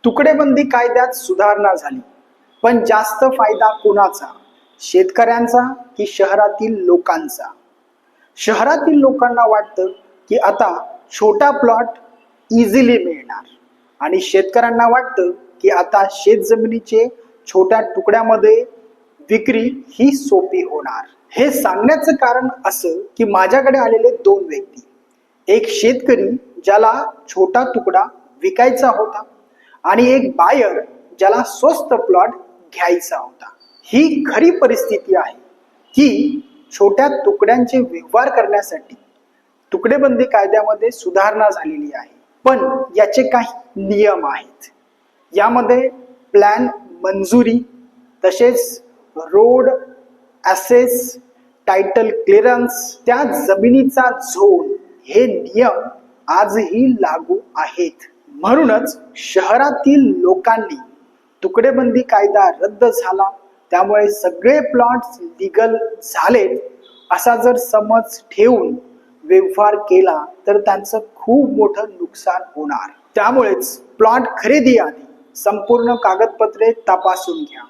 तुकडेबंदी कायद्यात सुधारणा झाली, पण जास्त फायदा कोणाचा? शेतकऱ्यांचा की शहरातील लोकांचा? शहरातील लोकांना वाटतं की आता छोटा प्लॉट इझिली मिळणार आणि शेतकऱ्यांना वाटतं की आता शेतजमिनीचे छोट्या तुकड्यामध्ये विक्री ही सोपी होणार। हे सांगण्याचं कारण असं की माझ्याकडे आलेले दोन व्यक्ती, एक शेतकरी ज्याला छोटा तुकडा विकायचा होता आणि एक बायर ज्याला स्वस्त प्लॉट घ्यायचा होता। ही खरी परिस्थिती आहे की छोट्या तुकड्यांचे व्यवहार करण्यासाठी तुकडेबंदी कायद्यामध्ये सुधारणा झालेली आहे, पण याचे काही नियम आहेत। यामध्ये प्लॅन मंजुरी, तसेच रोड ॲसेस, टायटल क्लिअरन्स, त्या जमिनीचा झोन, हे नियम आजही लागू आहेत। म्हणूनच शहरातील लोकांनी तुकडेबंदी कायदा रद्द झाला त्यामुळे सगळे प्लॉट्स लीगल झालेत असा जर समज ठेवून व्यवहार केला तर त्यांचं खूप मोठं नुकसान होणार। त्यामुळेच प्लॉट खरेदी आधी संपूर्ण कागदपत्रे तपासून घ्या,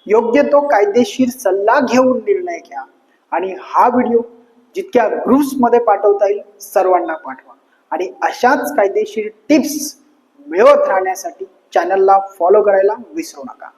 योग्य तो कायदेशीर सल्ला घेऊन निर्णय घ्या आणि हा व्हिडिओ जितक्या ग्रुप्समध्ये पाठवता येईल सर्वांना पाठवा आणि अशाच कायदेशीर टिप्स मिळवत राहण्यासाठी चॅनलला फॉलो करायला विसरू नका।